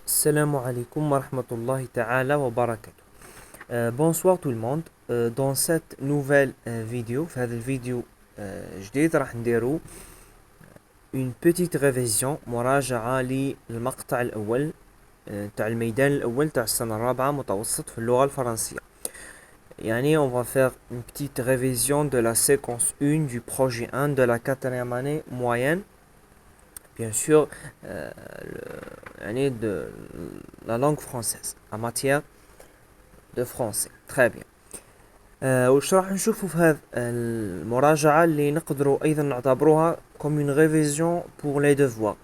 Salam alaikum wa rahmatullahi ta'ala wa barakatuh. Bonsoir tout le monde. Dans cette nouvelle vidéo, في هذه الفيديو جديد راح نديرو une petite révision مراجعة للمقطع الأول تاع الميدان الأول تاع السنة الرابعة متوسط في اللغة الفرنسية. يعني on va faire une petite révision de la séquence 1 du projet 1 de la quatrième année moyenne. Bien sûr, de la langue française en matière de français. Très bien. وش راح نشوفوا في هذه المراجعة اللي نقدروا أيضا نعتبروها comme une révision pour les devoirs.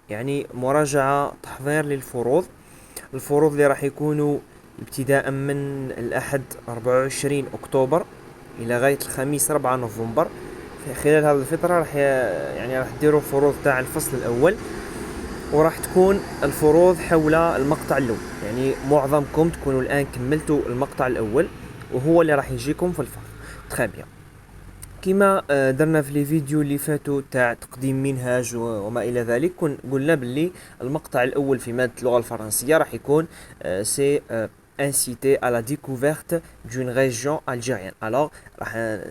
يعني مراجعة تحضير للفروض. الفروض اللي راح يكونوا ابتداء من الأحد 24 أكتوبر إلى غاية الخميس 4 نوفمبر. خلال هذه الفترة راح تديروا فروض تاع الفصل الأول، وراح تكون الفروض حول المقطع الأول. يعني معظمكم تكونوا الآن كملتوا المقطع الأول وهو اللي راح يجيكم في الفصل. très bien. كما درنا في لي فيديو اللي فاتوا تاع تقديم منهاج وما إلى ذلك، قلنا باللي المقطع الأول في مادة اللغة الفرنسية راح يكون سي inciter à la découverte d'une région algérienne. Alors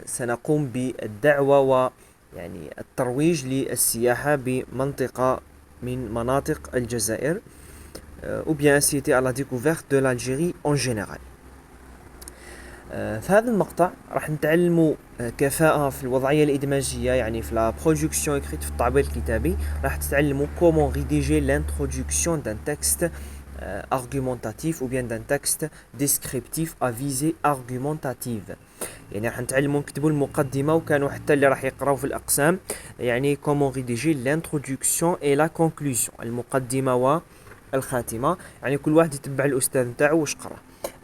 سنقوم بالدعوة يعني الترويج للسياحة بمنطقة من مناطق الجزائر، ou bien inciter à la découverte de l'Algérie en général. في هذا المقطع راح نتعلموا كفاءة في الوضعية الإدماجية، يعني في la production écrite في التعبير الكتابي. راح تتعلموا comment rédiger l'introduction d'un texte argumentatif ou bien d'un texte descriptif à visée argumentative. يعني راح نتعلموا نكتبوا المقدمة، وكانوا حتى اللي راح يقراو في الأقسام يعني comment rédiger l'introduction et la conclusion، المقدمة والخاتمة. يعني كل واحد يتبع الأستاذ نتاعو واش قرا.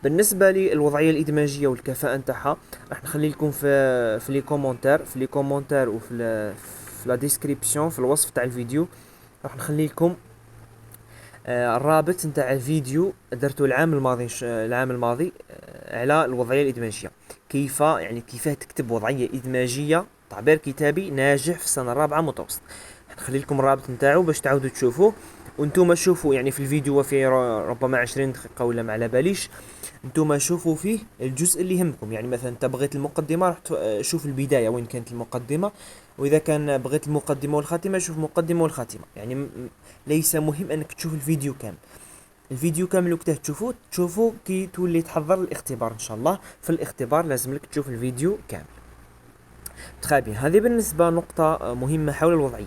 بالنسبة للوضعية الإدماجية والكفاءة نتاعها راح نخلي لكم في لي كومونتير وفي لا ديسكريبسيون في الوصف تاع الفيديو. راح نخلي لكم الرابط نتاع الفيديو درته العام الماضي على الوضعية الإدماجية، كيف تكتب وضعية إدماجية تعبير كتابي ناجح في السنة الرابعة متوسط. نخلي لكم الرابط نتاعو باش تعاودوا تشوفوه، وانتم شوفوا يعني في الفيديو وفيه ربما 20 دقيقة ولا ما على باليش. انتم شوفوا فيه الجزء اللي يهمكم. يعني مثلا انت بغيت المقدمة راح شوف البداية وين كانت المقدمة، واذا كان بغيت المقدمة والخاتمة شوف المقدمة والخاتمة. يعني ليس مهم انك تشوف الفيديو كامل. الفيديو كامل وقتها تشوفوا كي تولي تحضر الاختبار ان شاء الله. في الاختبار لازم لك تشوف الفيديو كامل. تخابي هذه بالنسبة نقطة مهمة حول الوضعية.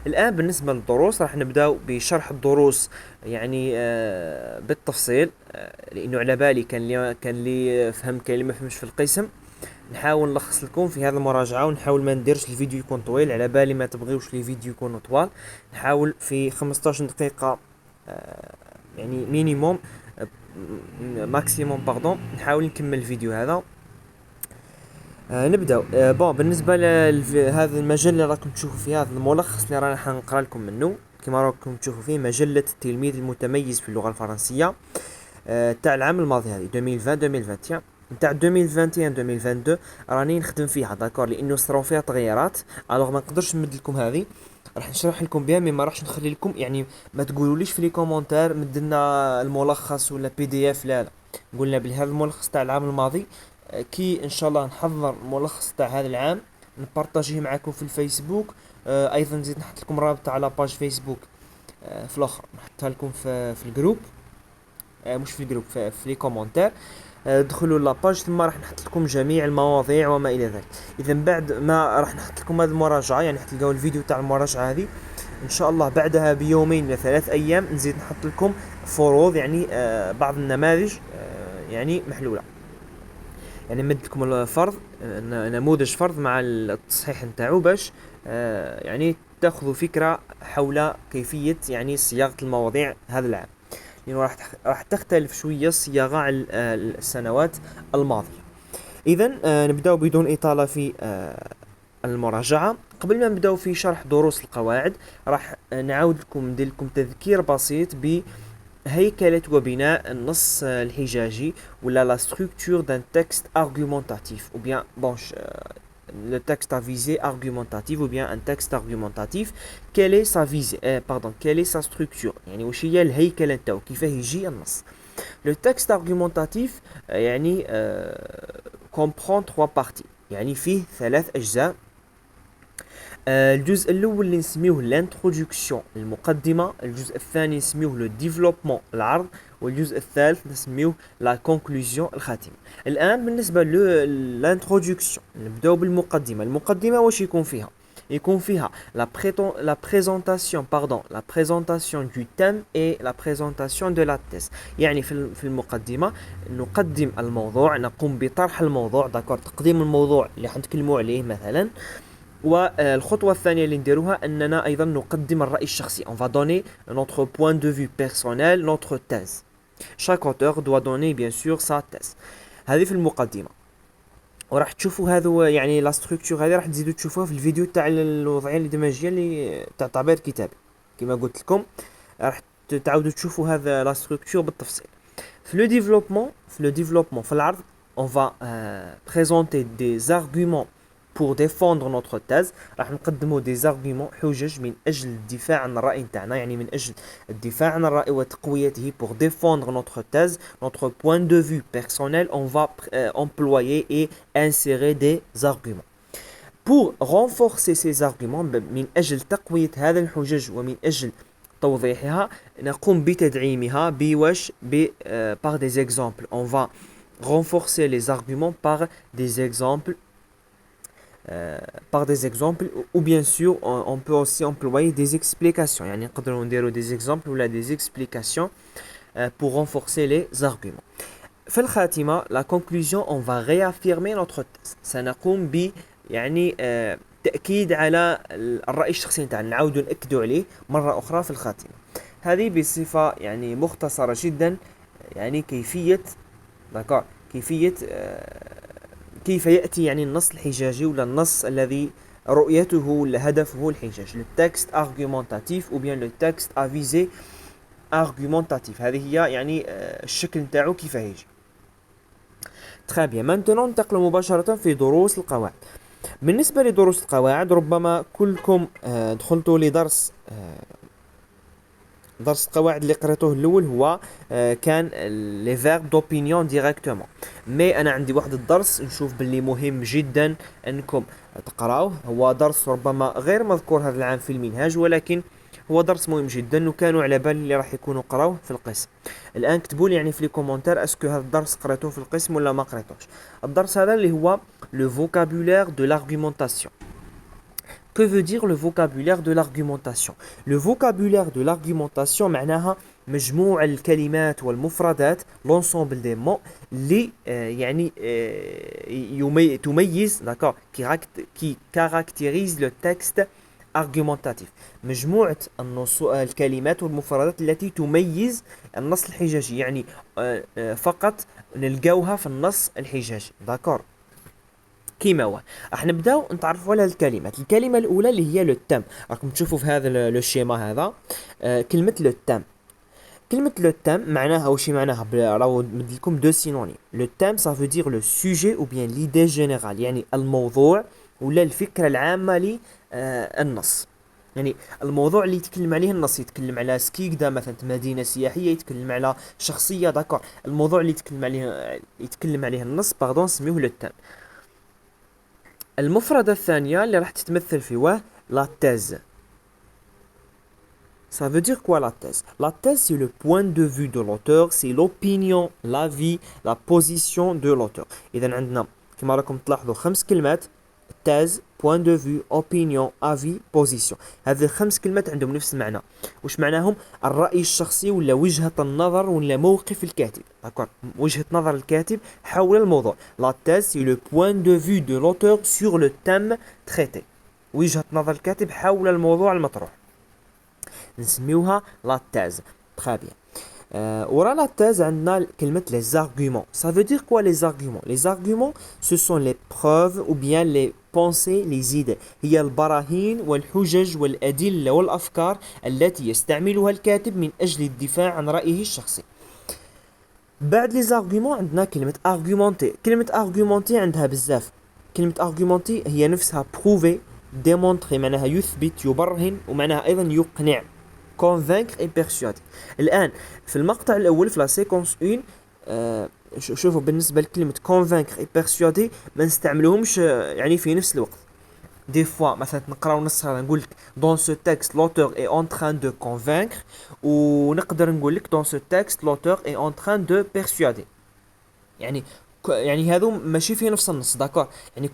الآن بالنسبة للدروس راح نبدأ بشرح الدروس يعني بالتفصيل، لأنه على بالي كان لي فهم كان لي ما فهمش في القسم. نحاول نلخص لكم في هذه المراجعة، ونحاول ما نديرش الفيديو يكون طويل. على بالي ما تبغيوش لي فيديو يكونوا طوال. نحاول في 15 دقيقة يعني مينيموم ماكسيموم نحاول نكمل الفيديو هذا. نبداو. بالنسبه لهذا المجله اللي راكم تشوفوا فيه، هذا الملخص اللي راح نقرا لكم منه كما راكم تشوفوا فيه مجله التلميذ المتميز في اللغه الفرنسيه تاع العام الماضي، هذه 2020 نتاع 2021 راني نخدم فيها داكور، لانه صراو فيها تغييرات. الوغ ما نقدرش نمد لكم هذه، راح نشرح لكم بها ما راحش نخلي لكم. يعني ما تقولوليش في لي كومونتير مدلنا الملخص ولا بي دي اف، لا قلنا بهذا الملخص تاع العام الماضي. كي ان شاء الله نحضر ملخص تاع هذا العام نبارطاجيه معكم في الفيسبوك. ايضا نزيد نحط لكم رابط على باج فيسبوك في الاخر، نحطها لكم في الجروب، مش في الجروب، في لي كومونتير. دخلوا لاباج ثم راح نحط لكم جميع المواضيع وما الى ذلك. اذا بعد ما راح نحط لكم هذه المراجعه، يعني تلقاو الفيديو تاع المراجعه هذه ان شاء الله بعدها بيومين الى 3 ايام نزيد نحط لكم فروض، يعني بعض النماذج يعني محلوله. يعني نمد لكم الفرض، نموذج فرض مع التصحيح نتاعو باش يعني تاخذوا فكره حول كيفيه يعني صياغه المواضيع هذا العام، لانه يعني راح تختلف شويه الصياغه على السنوات الماضيه. اذا نبداو بدون اطاله في المراجعه. قبل ما نبداو في شرح دروس القواعد راح نعاود لكم ندير لكم تذكير بسيط هيكلة وبناء النص الحجاجي ولا la structure d'un texte argumentatif ou bien le texte à visée argumentative ou bien un texte argumentatif. Quelle est sa visée quelle est sa structure يعني وش هي الهيكل نتاعو كيفاه يجي النص. Le texte argumentatif يعني comprend trois parties يعني فيه ثلاث أجزاء. الجزء الأول اللي نسميوه الانترودكسيون المقدمة، الجزء الثاني نسميوه لو ديفلوبمون العرض، والجزء الثالث نسميوه لا كونكلوزيون الخاتمة. الآن بالنسبة للانترودكسيون نبداو بالمقدمة. المقدمة واش يكون فيها؟ يكون فيها la présentation du thème et la présentation de la thèse. يعني في المقدمة نقدم الموضوع، نقوم بطرح الموضوع داكور، تقديم الموضوع اللي حنتكلموا عليه مثلا. والخطوة الثانية اللي نديروها أننا أيضا نقدم الرأي الشخصي. On va donner notre point de vue personnel, notre thèse. Chaque auteur doit donner bien sûr sa thèse. هذه في المقدمة. وراح تشوفوا هذا يعني لا ستركتور هذه راح تزيدوا تشوفوها في الفيديو تاع الوضعية الإدماجية اللي تاع تعبير كتابي. كما قلت لكم راح تعاودوا تشوفوا هذا لا ستركتور بالتفصيل. في le développement في العرض on va présenter des arguments pour défendre notre thèse. راح نقدموا des arguments حجج من أجل الدفاع عن الرأي نتاعنا، يعني من أجل الدفاع عن الرأي وتقويته. pour défendre notre thèse, notre point de vue personnel, on va employer et insérer des arguments. pour renforcer ces arguments من أجل تقوية هذه الحجج ومن أجل توضيحها نقوم بتدعيمها بوش par des exemples. On va renforcer les arguments par des exemples ou bien sûr on peut aussi employer des explications. يعني نقدروا نديروا des exemples ولا des explications pour renforcer les arguments. في الخاتمة la conclusion on va réaffirmer notre thèse. سنقوم ب يعني تأكيد على الرأي الشخصي نتاعنا، نعاودوا نأكدوا عليه مرة أخرى في الخاتمة. هذه بصفة يعني مختصرة جدا يعني كيف يأتي يعني النص الحجاجي ولا النص الذي رؤيته ولا هدفه الحجاج. le texte argumentatif ou bien le texte à visée argumentatif. هذه هي يعني الشكل نتاعو كيفاه يجي. très bien. maintenant ننتقل مباشرة في دروس القواعد. بالنسبة لدروس القواعد ربما كلكم دخلتوا لدرس القواعد اللي قريتوه الاول هو كان لي فيرب دوبينيون ديريكتومون. مي انا عندي واحد الدرس نشوف باللي مهم جدا انكم تقراوه. هو درس ربما غير مذكور هذا العام في المنهاج ولكن هو درس مهم جدا وكانوا على بالي اللي راح يكونوا قراوه في القسم. الان كتبوا لي يعني في لي كومونتير اسكو هذا الدرس قريتوه في القسم ولا ما قريتوش. الدرس هذا اللي هو لو فوكابولير دو لارغومونطاسيون. Que veut dire le vocabulaire de l'argumentation? Le vocabulaire de l'argumentation معناها مجموع الكلمات والمفردات l'ensemble des mots اللي يعني تميز d'accord qui caractérise le texte argumentatif. مجموعة الكلمات والمفردات التي تميز النص الحجاجي، يعني فقط نلقاوها في النص الحجاجي d'accord. كيما هو راح نبداو نتعرفوا على الكلمات. الكلمه الاولى اللي هي لو تام، راكم تشوفوا في هذا لو شيما هذا كلمه لو تام. كلمه لو تام معناها واش معناها؟ راهو مد لكم دو سينونيم. لو تام ça veut dire le sujet ou bien l'idée générale، يعني الموضوع ولا الفكره العامه للنص. يعني الموضوع اللي يتكلم عليه النص، يتكلم على سكيكدا مثلا مدينه سياحيه، يتكلم على شخصيه داكور. الموضوع اللي يتكلم عليه النص نسميوه لو تام. المفردة الثانية اللي راح تتمثل في la thèse. Ça veut dire quoi la thèse? La thèse c'est le point de vue de l'auteur, c'est l'opinion, l'avis, la position de l'auteur. إذا عندنا كما راكم تلاحظوا 5 كلمات: thèse, point de vue, opinion, avis, position. هذه الخمس كلمات عندهم نفس المعنى. وش معناهم؟ الرأي الشخصي ولا وجهة النظر ولا موقف الكاتب. d'accord. وجهة نظر الكاتب حول الموضوع. La thèse c'est le point de vue de l'auteur sur le thème traité. وجهة نظر الكاتب حول الموضوع المطروح. نسميوها la thèse. très bien. ورا la thèse عندنا كلمة les arguments. Ça veut dire quoi les arguments? Les arguments ce sont les preuves ou bien les pensées, les idées. هي البراهين والحجج والأدلة والأفكار التي يستعملها الكاتب من أجل الدفاع عن رأيه الشخصي. بعد les arguments عندنا كلمة argumenter. كلمة argumenter عندها بزاف كلمة argumenter هي نفسها prouver démontrer معناها يثبت يبرهن ومعناها أيضا يقنع convaincre et persuader. الآن في المقطع الأول في لا سيكونس 1 شوفوا بالنسبة لكلمة convaincre et persuader ما نستعملوهمش يعني في نفس الوقت. دي فوا مثلا نقراو نص هذا نقول لك dans ce texte l'auteur est en train de convaincre ونقدر نقول لك dans ce texte l'auteur est en train de persuader. يعني هذو ماشي فيه نفس النص داكور، يعني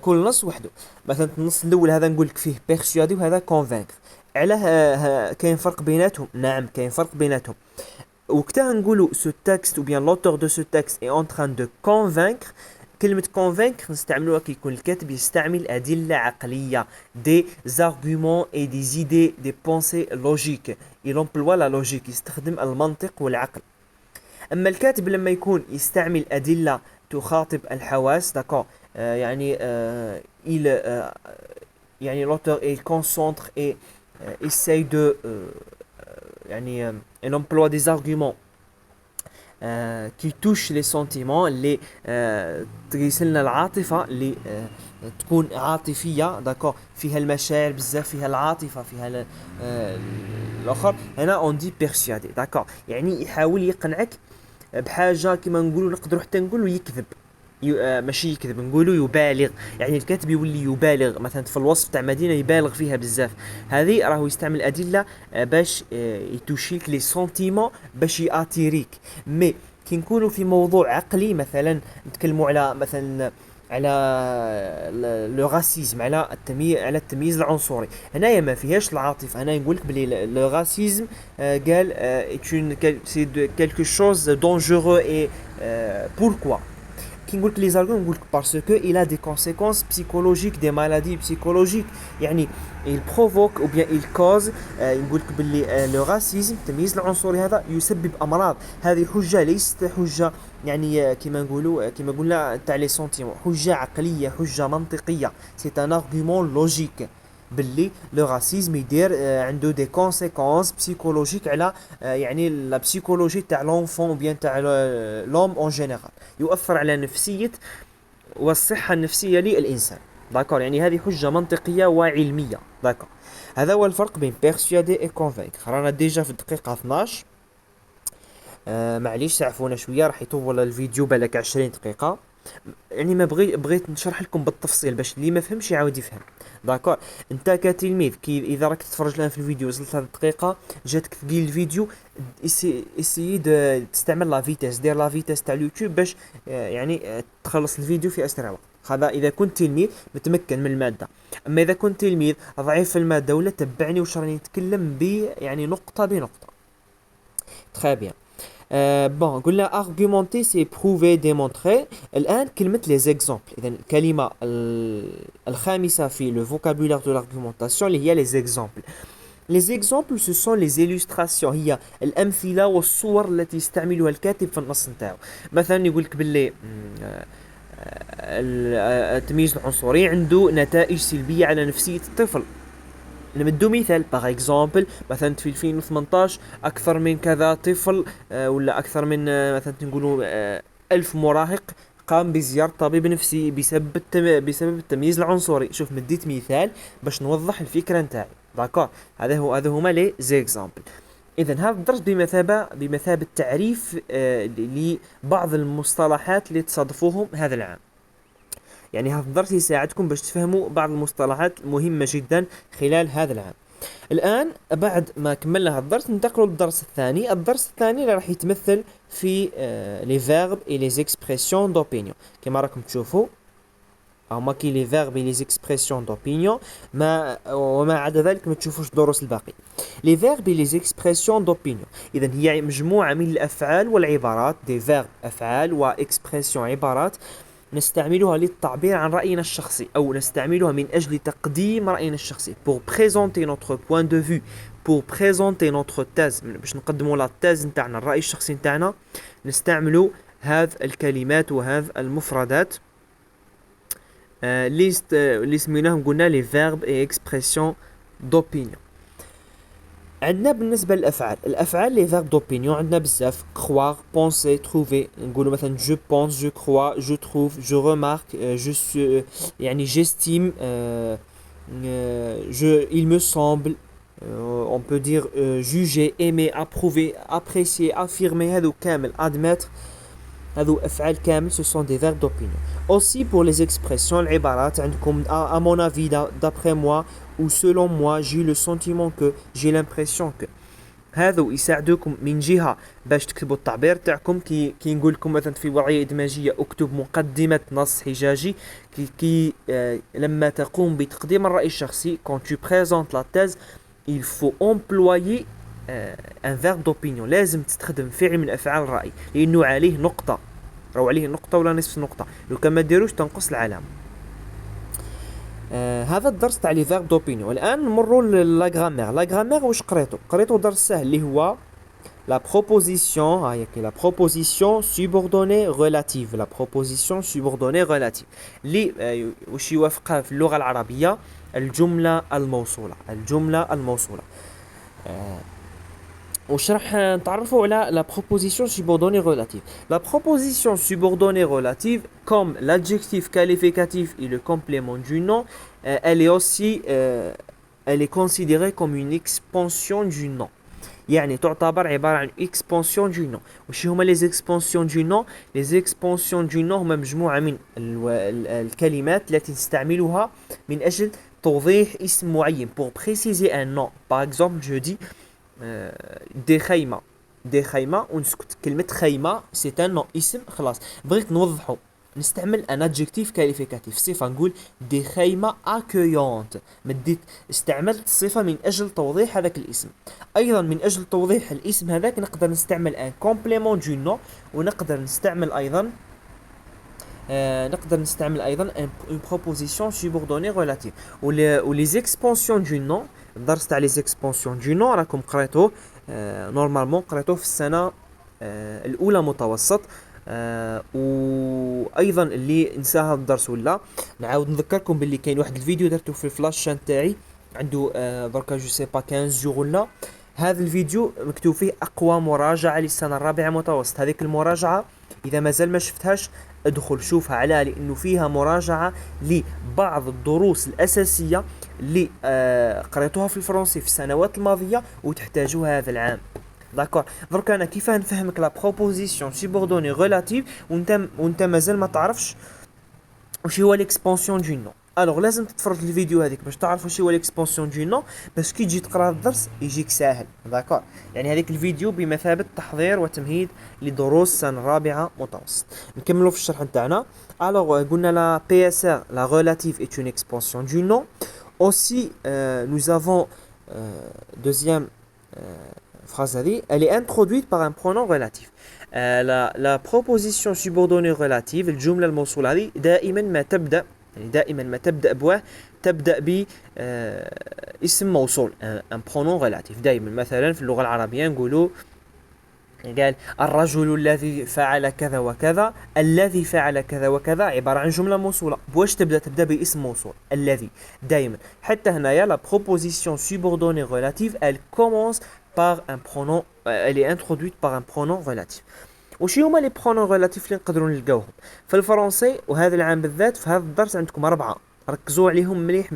كل نص وحده. مثلا النص الاول هذا نقول لك فيه persuader وهذا convaincre. علاه كاين فرق بيناتهم؟ نعم كاين فرق بيناتهم. وقتها نقولوا ce texte ou bien l'auteur de ce texte est en train de convaincre. كلمة convaincre نستعملوها كي يكون الكاتب يستعمل أدلة عقلية des arguments et des idées des pensées logiques. il emploie la logique، يستخدم المنطق والعقل. أما الكاتب لما يكون يستعمل أدلة تخاطب الحواس داكور يعني il يعني l'auteur il concentre et essaye de يعني il emploie des arguments qui touchent les sentiments اللي تريسلنا العاطفة اللي تكون عاطفية داكور، فيها المشاعر بزاف، فيها العاطفة، فيها الآخر. هنا on dit persuader داكور، يعني يحاول يقنعك بحاجة كما نقولوا، نقدروا حتى نقولوا يكذب، ماشي يكذب، نقولوا يبالغ. يعني الكاتب يولي يبالغ مثلا في الوصف تاع مدينه يبالغ فيها بزاف. هذه راهو يستعمل ادله باش يتوشيك لي سونتيمون، باش ياتيريك. مي كي نكونوا في موضوع عقلي مثلا نتكلموا على مثلا على لو راسيزم، على التمييز العنصري، هنايا ما فيهاش العاطفه. انا نقول لك بلي لو راسيزم قال سي كالكو شوز دونجورو اي بوركوا. كي نقول لك لي زارغون نقول لك باسكو il a des conséquences psychologiques des maladies psychologiques، يعني il provoque ou bien il cause. نقول لك باللي لو راسيزم التمييز العنصري هذا يسبب امراض. هذه حجه ليست حجه يعني كما نقولوا كما قلنا تاع لي سونتيمون، حجه عقليه، حجه منطقيه، سي ان ارغيومون لوجيك باللي لو راسيزم يدير عنده دي كونسيكونس بسيكولوجيك على يعني لا بسيكولوجي تاع لونفون بيان تاع لوم اون جينيرال، يؤثر على نفسيه والصحه النفسيه للانسان داكور. يعني هذه حجه منطقيه وعلميه داكور. هذا هو الفرق بين بيرسيادي اي كونفينك. رانا ديجا في الدقيقه 12. معليش سعفونا شويه، راح يطول الفيديو بالك 20 دقيقه. يعني ما بغيت نشرح لكم بالتفصيل باش اللي ما فهمش يعاود يفهم داكور. انت كتلميذ كي اذا راك تتفرج الان في الفيديو وصلت هذه الدقيقه جاتك ثقيل الفيديو، اسيي تستعمل لا فيتاس، دير لا فيتاس تاع اليوتيوب باش يعني تخلص الفيديو في اسرع وقت. هذا اذا كنت تلميذ متمكن من الماده. اما اذا كنت تلميذ ضعيف في الماده ولا تبعني واش راني نتكلم يعني نقطه بنقطه. تري بيان. بون قلنا argumenter c'est prouver démontrer. الآن كلمة les exemples، إذا الكلمة الخامسة في le vocabulaire de l'argumentation اللي هي les exemples. les exemples ce sont les illustrations، هي الأمثلة والصور التي يستعملها الكاتب في النص نتاعو. مثلا يقول لك باللي التمييز العنصري عنده نتائج سلبية على نفسية الطفل. نمدو مثال باغ اكزومبل مثلا في 2018 اكثر من كذا طفل ولا اكثر من مثلا نقولوا 1000 مراهق قام بزيارة طبيب نفسي بسبب التمييز العنصري. شوف مديت مثال باش نوضح الفكرة نتاعي داكور. هذا هما لي زيكزامبل. اذا هذا الدرس بمثابة تعريف لبعض المصطلحات اللي تصادفوهم هذا العام. يعني هذا الدرس يساعدكم باش تفهموا بعض المصطلحات المهمة جدا خلال هذا العام. الآن بعد ما كملنا هذا الدرس ننتقلوا للدرس الثاني. الدرس الثاني اللي راح يتمثل في لي فيرب اي لي زيكسبرسيون دوبينيون. كما راكم تشوفوا هما كي لي فيرب اي لي زيكسبرسيون دوبينيون، وما عدا ذلك ما تشوفوش الدروس الباقي. لي فيرب اي لي زيكسبرسيون دوبينيون اذا هي مجموعة من الأفعال والعبارات، دي فيرب أفعال واكسبرسيون عبارات نستعملها للتعبير عن رأينا الشخصي أو نستعملها من أجل تقديم رأينا الشخصي pour présenter notre point de vue, pour présenter notre thèse. باش نقدموا لا thèse نتاعنا، الرأي الشخصي نتاعنا، نستعملوا هذه الكلمات وهذه المفردات اللي سميناهم قلنا les verbes et expressions d'opinion. عندنا بالنسبه للافعال، الافعال لي فيرب دوبينيون عندنا بزاف: croire, penser, trouver. نقولوا مثلا je pense, je crois, je trouve, je remarque, je suis يعني j'estime, il me semble. On peut dire juger, aimer, approuver, apprécier, affirmer. هذو كامل admettre. هذو افعال كامل ce sont des verbes d'opinion. Aussi pour les expressions العبارات عندكم à mon avis, d'après moi, ou selon moi, j'ai le sentiment que, j'ai l'impression que. هذو يساعدوكم من جهة باش تكتبوا التعبير تاعكم. كي نقول لكم مثلا في وضعية إدماجية اكتب مقدمة نص حجاجي. لما تقوم بتقديم الرأي الشخصي quand tu présentes la thèse, il faut employer un verbe d'opinion. لازم تستخدم فعل من أفعال الرأي لأنه عليه نقطة، أو عليه نقطة ولا نصف نقطة. لو كان ما ديروش تنقص العلامة. هذا الدرس تاع لي فيرب دوبينيون. الآن نمروا لا غرامير. لا غرامير واش قريتو درس سهل اللي هو لا بروبوزيسيون. ها هي لا بروبوزيسيون سوبوردوني ريلاتيف. لا بروبوزيسيون سوبوردوني ريلاتيف اللي واش يوافقها في اللغة العربية الجملة الموصولة. الجملة الموصولة. واش راح نتعرفوا على la proposition subordonnée relative. La proposition subordonnée relative, comme l'adjectif qualificatif et le complément du nom, elle est aussi elle est considérée comme une expansion du nom. يعني تعتبر عبارة عن expansion du nom. وش هما les expansions du nom؟ les expansions du nom هما مجموعة من الكلمات التي نستعملها من أجل توضيح اسم معين. pour préciser un nom. par exemple je dis دي خيمة. دي خيمة ونسكت. كلمة خيمة سي ان نو، اسم، خلاص. بغيت نوضحو نستعمل ان ادجكتيف كاليفيكاتيف، صفة. نقول دي خيمة اكيونت. مديت استعملت الصفة من اجل توضيح هذاك الاسم. ايضا من اجل توضيح الاسم هذاك نقدر نستعمل ان كومبليمون دو نو، ونقدر نستعمل ايضا une proposition subordonnée relative. les expansions du nom. الدرس تاع les expansions du nom راكم قريتوه نورمالمون، قريتوه في السنة الأولى متوسط. وايضا اللي نسى هذا الدرس ولا نعاود نذكركم باللي كاين واحد الفيديو درته في الفلاش شان تاعي عنده دركا جو سي با 15 جور ولا. هذا الفيديو مكتوب فيه اقوى مراجعه للسنه الرابعه متوسط. هذيك المراجعه اذا مازال ما شفتهاش ادخل شوفها، على لانه فيها مراجعه لبعض الدروس الاساسيه اللي قريتوها في الفرنسي في السنوات الماضيه وتحتاجوها هذا العام. داكور. درك انا كيف نفهمك لا بروبوزيسيون سوبوردوني ريلاتيف وانت مازال ما تعرفش واش هو ليكسبانسيون دو نو. الوغ لازم تتفرج الفيديو هذيك باش تعرف واش هو ليكسبانسيون دو نو، باش كي تجي تقرا الدرس يجيك ساهل. داكور. يعني هذيك الفيديو بمثابه تحضير وتمهيد لدروس السنه الرابعه متوسط. نكملوا في الشرح نتاعنا. الوغ قلنا لا بي اس ار لا ريلاتيف est une expansion du nom. aussi nous avons deuxième phrase هذه elle est introduite par un pronom relatif. la proposition subordonnée relative الجملة الموصولة هذه دائما ما تبدأ بواه تبدأ ب اسم موصول un pronom relatif. دائما مثلا في اللغة العربية نقولوا قال الرجل الذي فعل كذا وكذا، الذي فعل كذا وكذا عبارة عن جملة موصولة. بواش تبدأ باسم موصول الذي دائما. حتى هنايا la proposition subordonnée relative elle commence par un pronom, elle est introduite par un pronom relatif. وش هما لي برونون ريلاتيف اللي نقدروا نلقاوهم في الفرنسي وهذا العام بالذات؟ في هذا الدرس عندكم 4 ركزوا عليهم مليح.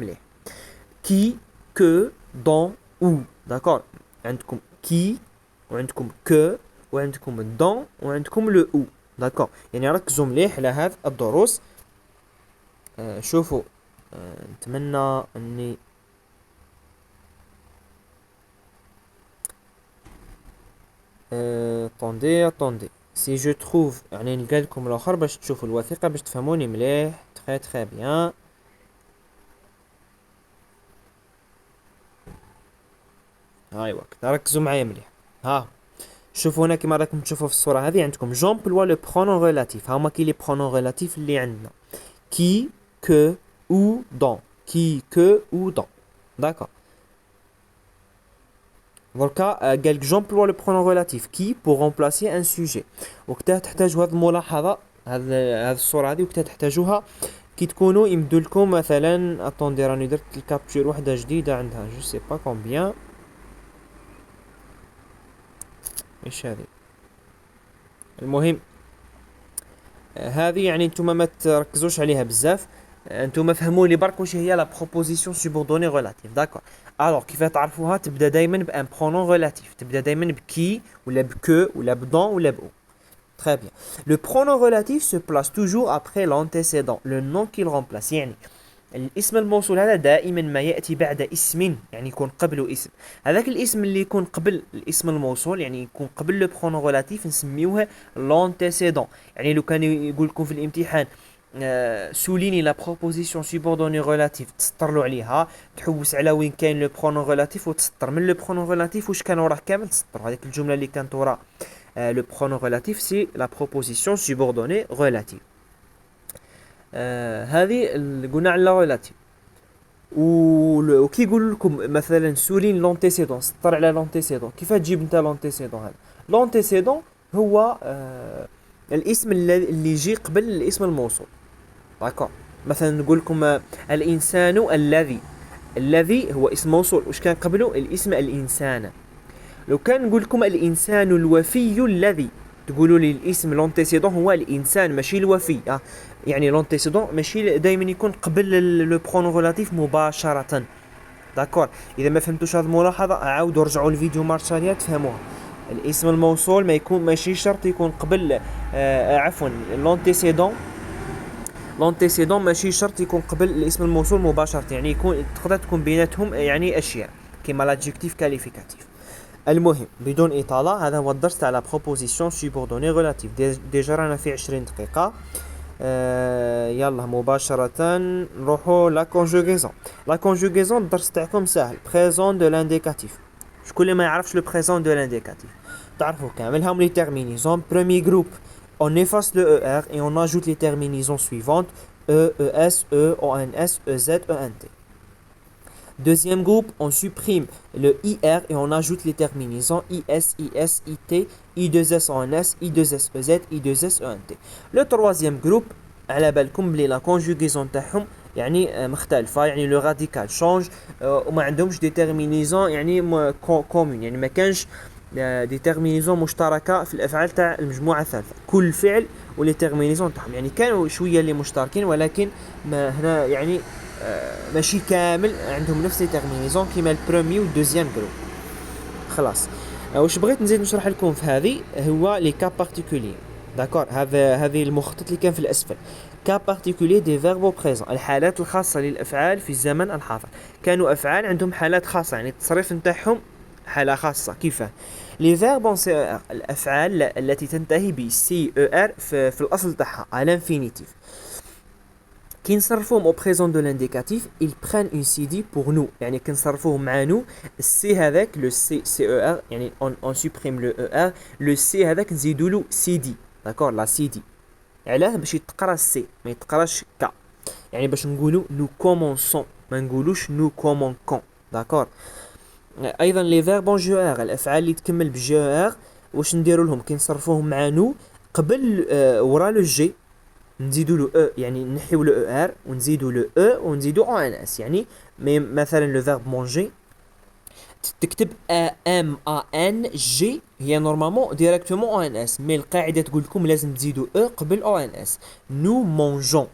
كي، كو، دون، او. داكور. عندكم كي وعندكم كو وعندكم دون وعندكم لو او. داكور. يعني ركزوا مليح على هذه الدروس. شوفوا نتمنى اني attendez si je trouve يعني نلقى لكم الاخر باش تشوفوا الوثيقه باش تفهموني مليح. تري بيان. هاي وقت ركزوا معايا مليح. ها شوفوا هنا كما راكم تشوفوا في الصوره هذه عندكم جومبلوا لو برونون ريلاتيف. هاهما كي لي برونون ريلاتيف اللي عندنا كي، كو، او، دون. كي، كو، او، دون. داكور. دركا قالك جومبلوا لو برونون ريلاتيف كي بور رومبلاسي ان سوجي. وقتها تحتاجوا هذه الملاحظه، هذه الصوره هذه وقتها تحتاجوها كي تكونوا يمدوا لكم مثلا. اتوندي راني درت الكابتشر وحده جديده عندها جو سي با كومبيان. ايش هذه؟ المهم هذه يعني نتوما ما تركزوش عليها بزاف. انتوما فهموا لي برك واش هي لا بروبوزيسيون سوبوردوني ريلاتيف. داكور. الوغ كيف تعرفوها؟ تبدا دائما بان برونون ريلاتيف، تبدا دائما بكي ولا بكو ولا بدون ولا بو. Très bien. Le pronom relatif se place toujours après l'antécédent, le nom qu'il remplace. يعني الاسم الموصول هذا دائما ما يأتي بعد اسم، يعني يكون قبله اسم. هذاك الاسم اللي يكون قبل الاسم الموصول، يعني يكون قبل لو برونون ريلاتيف، نسميوه لونتيسيدون. يعني لو كان يقول لكم في الامتحان سوليني لا بروبوزيسيون سوبوردوني ريلاتيف، تسطرلو عليها، تحوس على وين كاين لو برونون ريلاتيف وتسطر من لو برونون ريلاتيف واش كان وراه كامل تسطر. هذيك الجمله اللي كانت وراه le pronom relatif c'est la proposition subordonnée relative. هذه قلنا على relative. وكي يقول لكم مثلا سولين لونتيسيدون، سطر على لونتيسيدون، كيف تجيب انت لونتيسيدون؟ هذا لونتيسيدون هو الاسم اللي يجي قبل الاسم الموصول. داكور. مثلا نقول لكم الانسان الذي، الذي هو اسم موصول، واش كان قبله؟ الاسم الانسان. لو كان نقول لكم الانسان الوفي الذي، تقولوا لي الاسم لونتيسيدون هو الانسان ماشي الوفي. يعني لونتيسيدون ماشي دائما يكون قبل لو برونون ريلاتيف مباشره. داكور. اذا ما فهمتوش هذه الملاحظه عاودوا رجعوا الفيديو مارشاليات تفهموها. الاسم الموصول ما يكون ماشي شرط يكون قبل عفوا لونتيسيدون ماشي شرط يكون قبل الاسم الموصول مباشره، يعني يكون تقدر تكون بيناتهم يعني اشياء كيما لادجيكتيف كاليفيكاتيف. المهم بدون إطالة، هذا هو الدرس تاع لا بروبوزيسيون سوبوردوني ريلاتيف. ديجا رانا في 20 دقيقة. يلا مباشرة نروحو لا كونجوغيزون. لا كونجوغيزون الدرس تاعكم ساهل. بريزون دو لانديكاتيف. شكون اللي ما يعرفش لو بريزون دو لانديكاتيف؟ تعرفوا كاملهم لي تيرمينيزون. بروميي جروب on efface le ER et on ajoute les terminaisons suivantes E, ES, E, ONS, EZ, ENT. Deuxième groupe, on supprime le IR et on ajoute les terminaisons IS, IS, IT, I2S ONS, I2S EZ, I2S ENT. Le troisième groupe, على بالكم بلي لا كونجوغيزون تاعهم يعني مختلفة، يعني لو راديكال شونج وما عندهمش دي تيرمينيزون يعني كومون، يعني ما كانش دي تيرمينيزون مشتركة في الأفعال تاع المجموعة الثالثة. كل فعل ولي تيرمينيزون تاعهم يعني كانوا شوية اللي مشتركين، ولكن ما هنا يعني ماشي كامل عندهم نفس لي تيرمينيزون كيما البروميي والدوزيام جروب. خلاص. واش بغيت نزيد نشرح لكم في هذه هو لي كا بارتيكولي. داكور. هذه المخطط اللي كان في الاسفل. كا بارتيكولي دي فيربو بريزون، الحالات الخاصه للافعال في الزمن الحاضر. كانوا افعال عندهم حالات خاصه، يعني التصريف نتاعهم حاله خاصه. كيف لي فيرب سي او ار، الافعال التي تنتهي ب سي او ار في الاصل تاعها على انفينيتيف. كي نصرفوهم au présent de l'indicatif ils prennent une CD pour nous، يعني كي نصرفوهم مع نو السي هذاك لو سي سي او ار، يعني on supprime le ER، لو سي هذاك نزيدوا له سي دي. داكور. لا سي دي علاه باش يتقرا السي ما يتقراش كا، يعني باش نقولوا نو كومونسون ما نقولوش نو كومونكون. داكور. ايضا لي فيرب جو ار، الافعال اللي تكمل بجو ار واش نديروا لهم كي نصرفوهم مع نو قبل ورا لو جي نزيدوا له او، يعني نحيو له او ار ونزيدوا له او ونزيدوا او ان اس. يعني مثلا لو فيرب مونجي تكتب ام ا ان جي هي نورمالمون ديريكتومون او ان اس، مي القاعده تقول لكم لازم تزيدوا او قبل او ان اس. نو مونجون.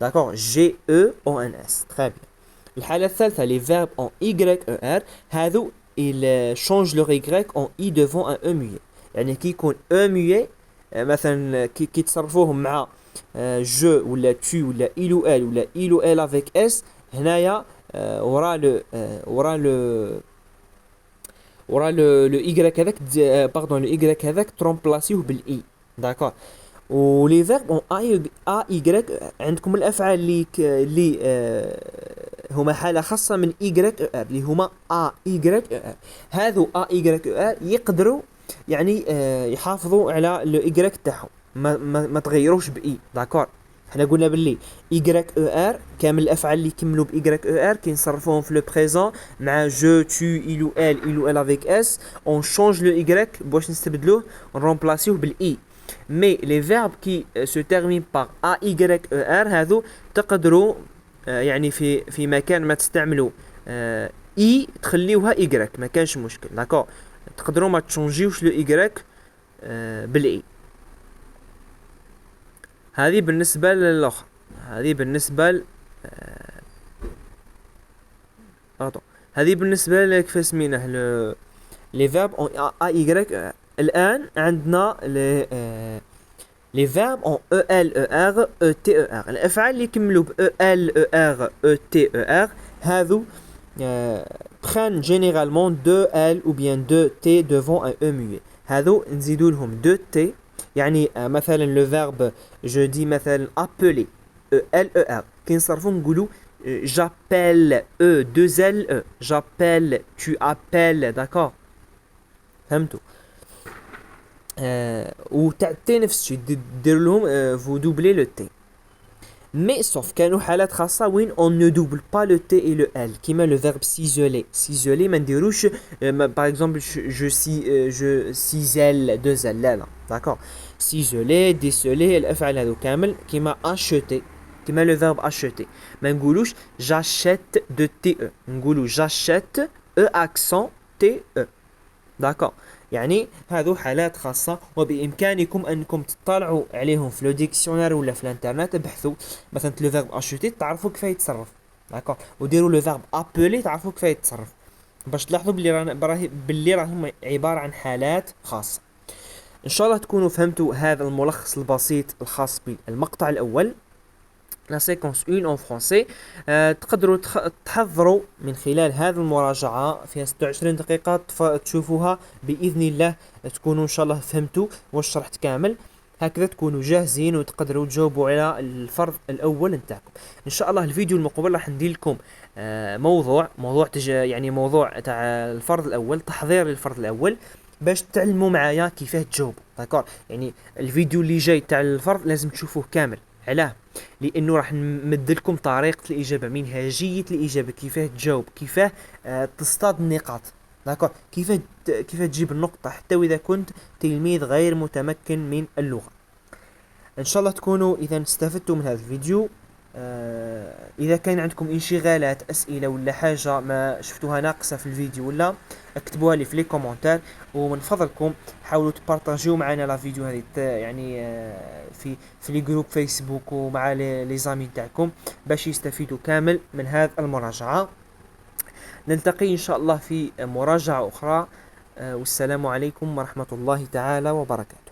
داكور. جي او ان اس. تري بيان. الحاله الثالثه لي فيرب اون ايغريك او ار، هذو il change leur y en i devant un e muet، يعني كي يكون e muet مثلا كي تصرفوهم مع جو ولا tu ولا il ou elle ولا il ou elle avec s، هنايا ورا لو y هذاك باردون لو y هذاك ترومبلاسيوه بالاي. داكور. ولي فيرب اون ا y عندكم الافعال اللي هما حاله خاصه من y اللي هما ا y هذو ا y يقدروا يعني يحافظوا على لو y تاعهم، ما تغيروش باي. داكور. حنا قلنا باللي y ار كامل الافعال اللي يكملوا ب y ار كي نصرفوهم في لو بريزون مع جو tu il ou elle avec s on change le y باش نستبدلوه نرومبلاسيوه بالاي. مي لي فيرب كي se termine par a y er هذو تقدروا يعني في مكان ما تستعملوا اي تخليوها y ما كانش مشكل. داكور. تقدروا ما تشونجيوش لو ايغريك بالاي. هذه بالنسبه للاخر. هذه بالنسبه باردون، هذه بالنسبه لكيف سميناه لي فيرب اون ا اي. الان عندنا لي فيرب اون او ال او ار او تي او ار. الافعال اللي يكملوا ب او ال او ار او تي او ار هذو prennent généralement deux L ou bien deux T devant un E muet. هذو نزيدوا لهم deux T. يعني مثلا le verbe je dis مثلا appeler E L E R كي نصرفوا نقولوا j'appelle E deux L E. j'appelle tu appelles. d'accord. فهمتوا؟ و تاع تي نفس الشيء دير لهم vous doublez le T. Mais sauf كانوا حالات خاصة وين on ne double pas le T et le L كيما le verbe s'isoler. s'isoler ما نديروش par exemple je cisèle deux L. لا d'accord. s'isoler déceler الأفعال هذو كامل كيما acheter كيما le verbe acheter. ما نقولوش j'achète de TE نقولوا j'achète E accent TE. d'accord. يعني هذو حالات خاصة وبإمكانكم أنكم تطلعوا عليهم في لو ديكسيونير ولا في الانترنت. ابحثوا مثلا لو فيرب اشوتي تعرفوا كيف يتصرف. داكور. وديروا لو فيرب ابولي تعرفوا كيف يتصرف باش تلاحظوا باللي راهم عبارة عن حالات خاصة. ان شاء الله تكونوا فهمتوا هذا الملخص البسيط الخاص بالمقطع الأول لا سيكونس 1 اون فرونسي. تقدروا تحضروا من خلال هذه المراجعة فيها 26 دقيقة تشوفوها بإذن الله تكونوا إن شاء الله فهمتوا واش شرحت كامل. هكذا تكونوا جاهزين وتقدروا تجاوبوا على الفرض الأول نتاعكم. إن شاء الله الفيديو المقبل راح ندير لكم موضوع تاع الفرض الأول، تحضير للفرض الأول باش تعلموا معايا كيفاه تجاوبوا. داكور. يعني الفيديو اللي جاي تاع الفرض لازم تشوفوه كامل. علاه؟ لانه راح نمد لكم طريقه الاجابه، منهجيه الاجابه، كيفاه تجاوب، كيفاه تصطاد النقاط. داكور. كيفاه تجيب النقطه حتى واذا كنت تلميذ غير متمكن من اللغه. ان شاء الله تكونوا اذا استفدتوا من هذا الفيديو. اذا كان عندكم انشغالات، اسئله ولا حاجه ما شفتوها ناقصه في الفيديو ولا اكتبوها لي في لي كومونتير. ومن فضلكم حاولوا تبارطاجيو معنا لا فيديو هذه يعني في لي جروب فيسبوك ومع لي زامي تاعكم باش يستفيدوا كامل من هذه المراجعه. نلتقي ان شاء الله في مراجعه اخرى. والسلام عليكم ورحمه الله تعالى وبركاته.